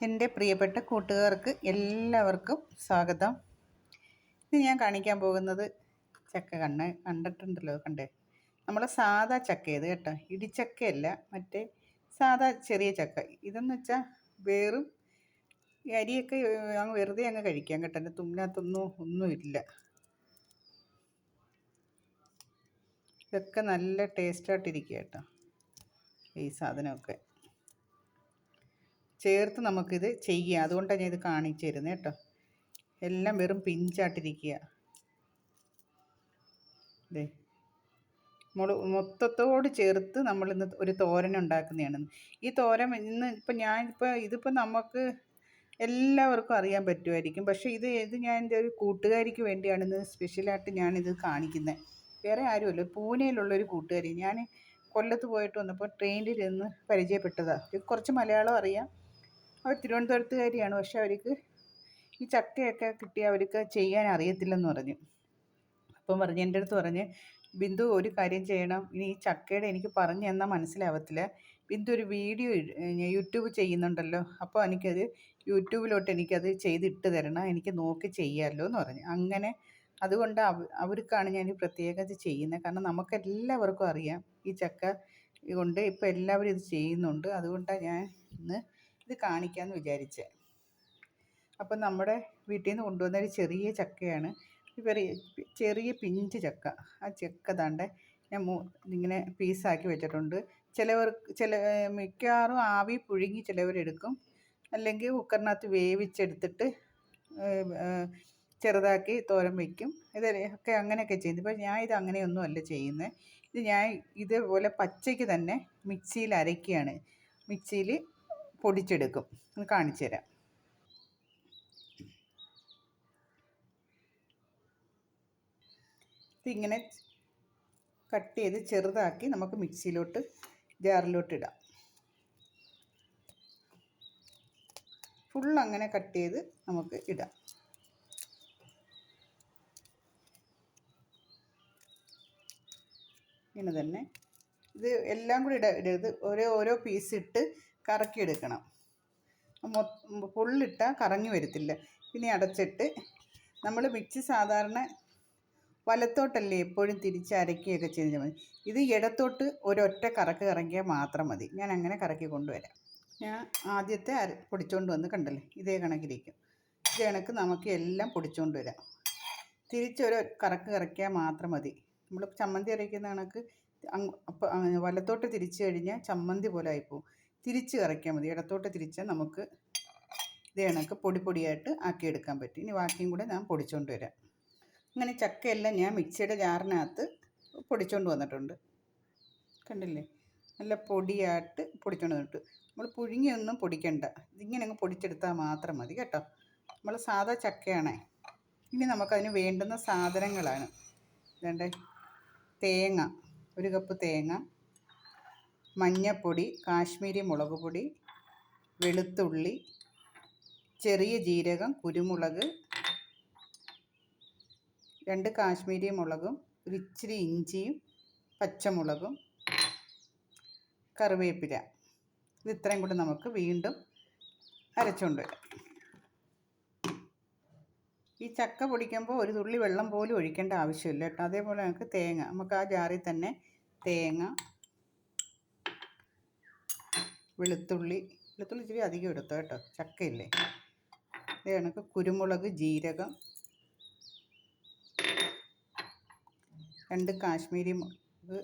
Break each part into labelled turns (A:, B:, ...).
A: എൻ്റെ പ്രിയപ്പെട്ട കൂട്ടുകാർക്ക് എല്ലാവർക്കും സ്വാഗതം. ഇന്ന് ഞാൻ കാണിക്കാൻ പോകുന്നത് ചക്ക കണ്ടിട്ടുണ്ടല്ലോ, കണ്ടേ. നമ്മളെ സാധാ ചക്ക ഇത് കേട്ടോ, ഇടിച്ചക്കയല്ല, മറ്റേ സാധാ ചെറിയ ചക്ക. ഇതെന്ന് വെച്ചാൽ വേറും ഈ അരിയൊക്കെ അങ്ങ് വെറുതെ അങ്ങ് കഴിക്കാം കേട്ടോ. എൻ്റെ ഒന്നുമില്ല. ഇതൊക്കെ നല്ല ടേസ്റ്റായിട്ടിരിക്കുക കേട്ടോ. ഈ സാധനമൊക്കെ ചേർത്ത് നമുക്കിത് ചെയ്യാം. അതുകൊണ്ടാണ് ഞാൻ ഇത് കാണിച്ചു തരുന്നത് കേട്ടോ. എല്ലാം വെറും പിഞ്ചായിട്ടിരിക്കുക. അതെ, മൊത്തത്തോട് ചേർത്ത് നമ്മളിന്ന് ഒരു തോരൻ ഉണ്ടാക്കുന്നതാണ്. ഈ തോരൻ ഇതിപ്പോൾ നമുക്ക് എല്ലാവർക്കും അറിയാൻ പറ്റുമായിരിക്കും. പക്ഷേ ഇത് ഞാൻ എൻ്റെ ഒരു കൂട്ടുകാരിക്ക് വേണ്ടിയാണ് ഇന്ന് സ്പെഷ്യലായിട്ട് ഞാനിത് കാണിക്കുന്നത്. വേറെ ആരുമല്ല, പൂനെയിലുള്ളൊരു കൂട്ടുകാരി. ഞാൻ കൊല്ലത്ത് പോയിട്ട് വന്നപ്പോൾ ട്രെയിനിൽ നിന്ന് പരിചയപ്പെട്ടതാണ്. കുറച്ച് മലയാളം അറിയാം. അവർ തിരുവനന്തപുരത്തുകാരിയാണ്. പക്ഷേ അവർക്ക് ഈ ചക്കയൊക്കെ കിട്ടിയാൽ അവർക്ക് ചെയ്യാൻ അറിയത്തില്ലെന്ന് പറഞ്ഞു. അപ്പം എൻ്റെ അടുത്ത് പറഞ്ഞ്, ബിന്ദു ഒരു കാര്യം ചെയ്യണം, ഇനി ഈ ചക്കയുടെ എനിക്ക് പറഞ്ഞു തന്നാൽ മനസ്സിലാവത്തില്ല. ബിന്ദു ഒരു വീഡിയോ യൂട്യൂബ് ചെയ്യുന്നുണ്ടല്ലോ, അപ്പോൾ എനിക്കത് യൂട്യൂബിലോട്ട് എനിക്കത് ചെയ്തിട്ട് തരണം, എനിക്ക് നോക്കി ചെയ്യാമല്ലോ എന്ന് പറഞ്ഞു. അങ്ങനെ അതുകൊണ്ട് അവർക്കാണ് ഞാൻ പ്രത്യേകത ചെയ്യുന്നത്. കാരണം നമുക്കെല്ലാവർക്കും അറിയാം ഈ ചക്ക കൊണ്ട് ഇപ്പോൾ എല്ലാവരും ഇത് ചെയ്യുന്നുണ്ട്. അതുകൊണ്ടാണ് ഞാൻ ഇന്ന് ഇത് കാണിക്കാമെന്ന് വിചാരിച്ചത്. അപ്പം നമ്മുടെ വീട്ടിൽ നിന്ന് കൊണ്ടുവന്നൊരു ചെറിയ ചക്കയാണ്. ചെറിയ പിഞ്ച് ചക്ക. ആ ചക്ക താണ്ടെ ഞാൻ ഇങ്ങനെ പീസാക്കി വെച്ചിട്ടുണ്ട്. മിക്കവാറും ആവി പുഴുങ്ങി ചിലവരെടുക്കും, അല്ലെങ്കിൽ കുക്കറിനകത്ത് വേവിച്ചെടുത്തിട്ട് ചെറുതാക്കി തോരൻ വയ്ക്കും. ഇതൊക്കെ അങ്ങനെയൊക്കെ ചെയ്യുന്നത്. ഇപ്പോൾ ഞാൻ ഇത് അങ്ങനെയൊന്നും അല്ല ചെയ്യുന്നത്. ഞാൻ ഇതേപോലെ പച്ചയ്ക്ക് തന്നെ മിക്സിയിൽ അരയ്ക്കുകയാണ്. മിക്സിയിൽ പൊടിച്ചെടുക്കും. ഒന്ന് കാണിച്ചു തരാം. ഇതിങ്ങനെ കട്ട് ചെയ്ത് ചെറുതാക്കി നമുക്ക് മിക്സിയിലോട്ട് ജാറിലോട്ട് ഇടാം. ഫുൾ അങ്ങനെ കട്ട് ചെയ്ത് നമുക്ക് ഇടാം. ഇങ്ങനെ തന്നെ ഇത് എല്ലാം കൂടി ഇടരുത്. ഓരോ പീസ് ഇട്ട് കറക്കിയെടുക്കണം. ഫുള്ളിട്ടാൽ കറങ്ങി വരത്തില്ല. പിന്നെ അടച്ചിട്ട് നമ്മൾ മിക്സി സാധാരണ വലത്തോട്ടല്ലേ എപ്പോഴും തിരിച്ച് അരയ്ക്കുകയൊക്കെ ചെയ്താൽ മതി. ഇത് ഇടത്തോട്ട് ഒരൊറ്റ കറക്ക് കറങ്ങിയാൽ മാത്രം മതി. ഞാൻ അങ്ങനെ കറക്കി കൊണ്ടുവരാം. ഞാൻ ആദ്യത്തെ പൊടിച്ചുകൊണ്ട് വന്ന് കണ്ടല്ലേ, ഇതേ കണക്കിരിക്കും. ഇതേ കണക്ക് നമുക്ക് എല്ലാം പൊടിച്ചുകൊണ്ട് വരാം. തിരിച്ചൊരു കറക്ക് കറക്കിയാൽ മാത്രം മതി. നമ്മൾ ചമ്മന്തി അരയ്ക്കുന്ന കണക്ക് വലത്തോട്ട് തിരിച്ചു കഴിഞ്ഞാൽ ചമ്മന്തി പോലെ ആയിപ്പോവും. തിരിച്ച് കറക്കിയാൽ മതി. ഇടത്തോട്ട് തിരിച്ചാൽ നമുക്ക് ഇതേ കണക്ക് പൊടിയായിട്ട് ആക്കിയെടുക്കാൻ പറ്റും. ഇനി ബാക്കിയും കൂടെ ഞാൻ പൊടിച്ചുകൊണ്ട് വരാം. അങ്ങനെ ചക്കയെല്ലാം ഞാൻ മിക്സിയുടെ ജാറിനകത്ത് പൊടിച്ചുകൊണ്ട് വന്നിട്ടുണ്ട്. കണ്ടില്ലേ, നല്ല പൊടിയായിട്ട് പൊടിച്ചുകൊണ്ട് വന്നിട്ട്. നമ്മൾ പുഴുങ്ങിയൊന്നും പൊടിക്കണ്ട, ഇതിങ്ങനെ അങ്ങ് പൊടിച്ചെടുത്താൽ മാത്രം മതി കേട്ടോ. നമ്മൾ സാധാ ചക്കയാണേ. ഇനി നമുക്കതിന് വേണ്ടുന്ന സാധനങ്ങളാണ് വേണ്ടേ. തേങ്ങ, 1 കപ്പ് തേങ്ങ, മഞ്ഞൾപ്പൊടി, കാശ്മീരി മുളക് പൊടി, വെളുത്തുള്ളി, ചെറിയ ജീരകം, കുരുമുളക്, 2 കാശ്മീരി മുളകും, ഒരിച്ചിരി ഇഞ്ചിയും പച്ചമുളകും, കറിവേപ്പില. ഇത് ഇത്രയും കൂടി നമുക്ക് വീണ്ടും അരച്ചുകൊണ്ട് വരാം. ഈ ചക്ക പൊടിക്കുമ്പോൾ ഒരു തുള്ളി വെള്ളം പോലും ഒഴിക്കേണ്ട ആവശ്യമില്ല കേട്ടോ. അതേപോലെ നമുക്ക് ആ ജാറിൽ തന്നെ തേങ്ങ, വെളുത്തുള്ളി ഇച്ചിരി അധികം എടുത്തോ കേട്ടോ, ചക്കയില്ലേ. ഇത് കണക്ക് കുരുമുളക്, ജീരകം, 2 കാശ്മീരി മുളക്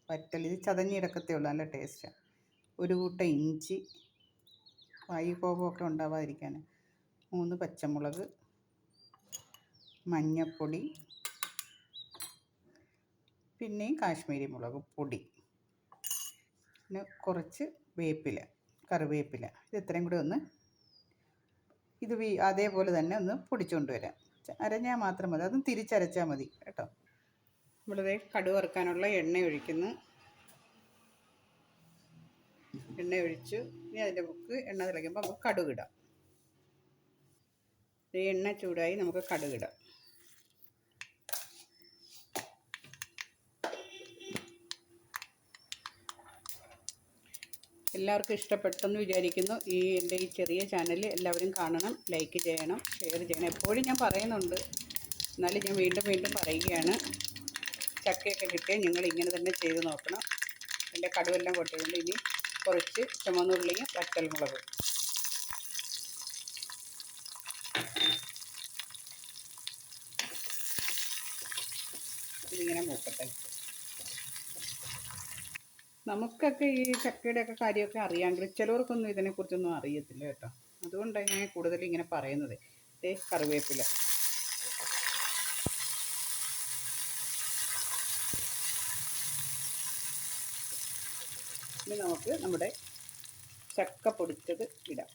A: വറ്റൽ, ഇത് ചതഞ്ഞിടക്കത്തേ ഉള്ളൂ, നല്ല ടേസ്റ്റാണ്. 1 കൂട്ട ഇഞ്ചി, കോപമൊക്കെ ഉണ്ടാവാതിരിക്കാൻ. 3 പച്ചമുളക്, മഞ്ഞൾപ്പൊടി, പിന്നെയും കാശ്മീരി മുളക് പൊടി, പിന്നെ കുറച്ച് കറിവേപ്പില. ഇത് ഇത്രയും കൂടി ഒന്ന് അതേപോലെ തന്നെ ഒന്ന് പൊടിച്ചുകൊണ്ട് വരാം. അരഞ്ഞാൽ മാത്രം മതി, അതും തിരിച്ചരച്ചാൽ മതി കേട്ടോ. നമ്മളിത് കടുക് വറുക്കാനുള്ള എണ്ണ ഒഴിക്കുന്നു. എണ്ണ ഒഴിച്ചു. ഇനി അതിൻ്റെ എണ്ണ തിളയ്ക്കുമ്പോൾ നമുക്ക് കടുകിടാം. എണ്ണ ചൂടായി, നമുക്ക് കടുകിടാം. എല്ലാവർക്കും ഇഷ്ടപ്പെട്ടെന്ന് വിചാരിക്കുന്നു. എൻ്റെ ഈ ചെറിയ ചാനൽ എല്ലാവരും കാണണം, ലൈക്ക് ചെയ്യണം, ഷെയർ ചെയ്യണം. എപ്പോഴും ഞാൻ പറയുന്നുണ്ട്, എന്നാലും ഞാൻ വീണ്ടും വീണ്ടും പറയുകയാണ്. ചക്കയൊക്കെ കിട്ടിയാൽ നിങ്ങൾ ഇങ്ങനെ തന്നെ ചെയ്ത് നോക്കണം. എൻ്റെ കടുവെല്ലാം പൊട്ടിയുണ്ട്. ഇനി കുറച്ച് ചുമന്നുള്ളിയും വറ്റൽമുളകും ഇതിങ്ങനെ മൂക്കട്ടെ. നമുക്കൊക്കെ ഈ ചക്കയുടെയൊക്കെ കാര്യമൊക്കെ അറിയാമെങ്കിൽ ചിലവർക്കൊന്നും ഇതിനെക്കുറിച്ചൊന്നും അറിയത്തില്ല കേട്ടോ. അതുകൊണ്ടാണ് ഞാൻ കൂടുതൽ ഇങ്ങനെ പറയുന്നത്. കറിവേപ്പില, ഇനി നമുക്ക് നമ്മുടെ ചക്ക പൊടിച്ചത് ഇടാം.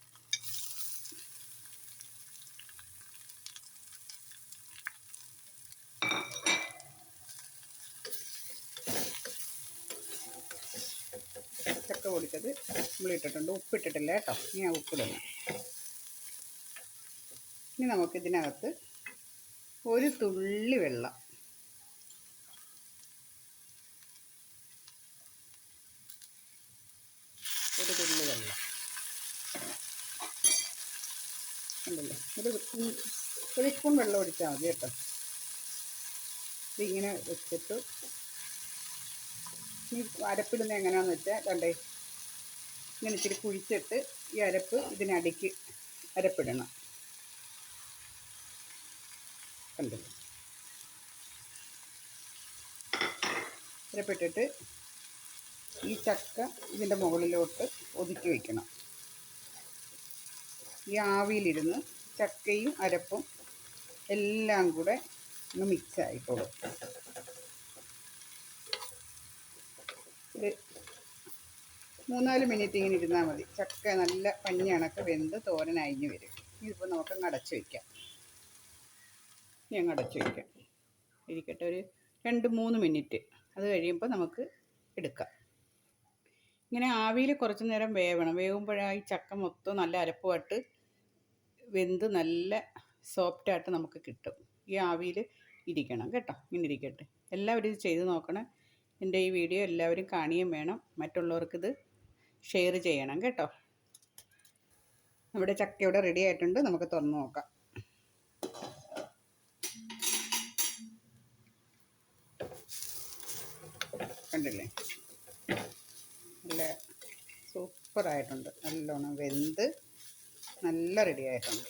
A: ചക്ക പൊടിച്ചത് നമ്മളിട്ടിട്ടുണ്ട്. ഉപ്പിട്ടിട്ടില്ല കേട്ടോ. ഇനി ആ ഉപ്പിടണം. ഇനി നമുക്കിതിനകത്ത് ഒരു തുള്ളി വെള്ളം, ഒരു തുള്ളി വെള്ളം ഉണ്ടല്ലോ, ഒരു സ്പൂൺ വെള്ളം ഒഴിച്ചാൽ മതി കേട്ടോ. ഇതിങ്ങനെ വെച്ചിട്ട് ഈ അരപ്പിടുന്നത് എങ്ങനെയാണെന്ന് വെച്ചാൽ കണ്ടേ, ഇങ്ങനെ ഇച്ചിരി കുഴിച്ചിട്ട് ഈ അരപ്പ് ഇതിനടിക്ക് അരപ്പിടണം. കണ്ടല്ലോ, അരപ്പിട്ടിട്ട് ഈ ചക്ക ഇതിൻ്റെ മുകളിലോട്ട് ഒതുക്കി വയ്ക്കണം. ഈ ആവിയിലിരുന്ന് ചക്കയും അരപ്പും എല്ലാം കൂടെ ഒന്ന് മിക്സ് ആയിക്കോളും. ഒരു 3-4 മിനിറ്റ് ഇങ്ങനെ ഇരുന്നാൽ മതി. ചക്ക നല്ല പഞ്ഞണക്ക് വെന്ത് തോരൻ അരിഞ്ഞ് വരും. ഇതിപ്പോൾ നമുക്കങ്ങ് അടച്ച് വയ്ക്കാം. ഞങ്ങൾ അടച്ച് വയ്ക്കാം, ഇരിക്കട്ടെ ഒരു 2-3 മിനിറ്റ്. അത് കഴിയുമ്പോൾ നമുക്ക് എടുക്കാം. ഇങ്ങനെ ആവിയിൽ കുറച്ച് നേരം വേവണം. വേകുമ്പോഴായി ചക്ക മൊത്തം നല്ല അരപ്പുമായിട്ട് വെന്ത് നല്ല സോഫ്റ്റായിട്ട് നമുക്ക് കിട്ടും. ഈ ആവിയിൽ ഇരിക്കണം കേട്ടോ. ഇങ്ങനെ ഇരിക്കട്ടെ. എല്ലാവരും ഇത് ചെയ്ത് നോക്കണം. എൻ്റെ ഈ വീഡിയോ എല്ലാവരും കാണുകയും വേണം. മറ്റുള്ളവർക്കിത് ഷെയർ ചെയ്യണം കേട്ടോ. നമ്മുടെ ചക്ക ഇവിടെ റെഡി ആയിട്ടുണ്ട്. നമുക്ക് തുറന്ന് നോക്കാം. കണ്ടില്ലേ, നല്ല സൂപ്പറായിട്ടുണ്ട്. നല്ലോണം വെന്ത് നല്ല റെഡി ആയിട്ടുണ്ട്.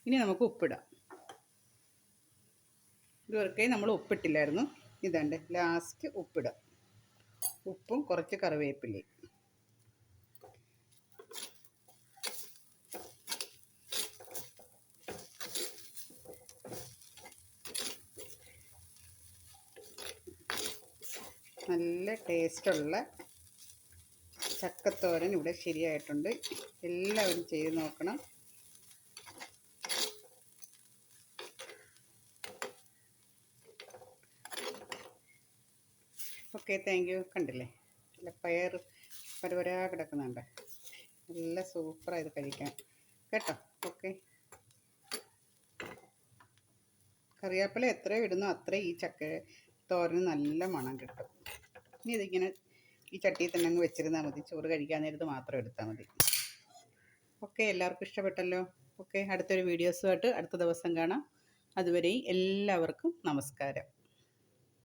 A: ഇനി നമുക്ക് ഉപ്പിടാം. ഇതുവരെ നമ്മൾ ഉപ്പിട്ടില്ലായിരുന്നു. ഇതാണ്ട് ലാസ്റ്റ് ഉപ്പിടാം. ഉപ്പും കുറച്ച് കറിവേപ്പിലയും. നല്ല ടേസ്റ്റുള്ള ചക്കത്തോരൻ ഇവിടെ ശരിയായിട്ടുണ്ട്. എല്ലാവരും ചെയ്ത് നോക്കണം. Okay, thank you. കണ്ടില്ലേ, നല്ല പയർ പരപരാ കിടക്കുന്നുണ്ട്. നല്ല സൂപ്പറാണ് ഇത് കഴിക്കാൻ കേട്ടോ. ഓക്കെ, കറിവേപ്പില എത്രയോ ഇടുന്നോ അത്രയും ഈ ചക്ക തോരന് നല്ല മണം കിട്ടും. ഇനി ഇതിങ്ങനെ ഈ ചട്ടിയിൽ തന്നെ അങ്ങ് വെച്ചിരുന്നാൽ മതി. ചോറ് കഴിക്കാൻ നേരത്ത് മാത്രം എടുത്താൽ മതി. ഓക്കെ, എല്ലാവർക്കും ഇഷ്ടപ്പെട്ടല്ലോ. ഓക്കെ, അടുത്തൊരു വീഡിയോസുമായിട്ട് അടുത്ത ദിവസം കാണാം. അതുവരെയും എല്ലാവർക്കും നമസ്കാരം.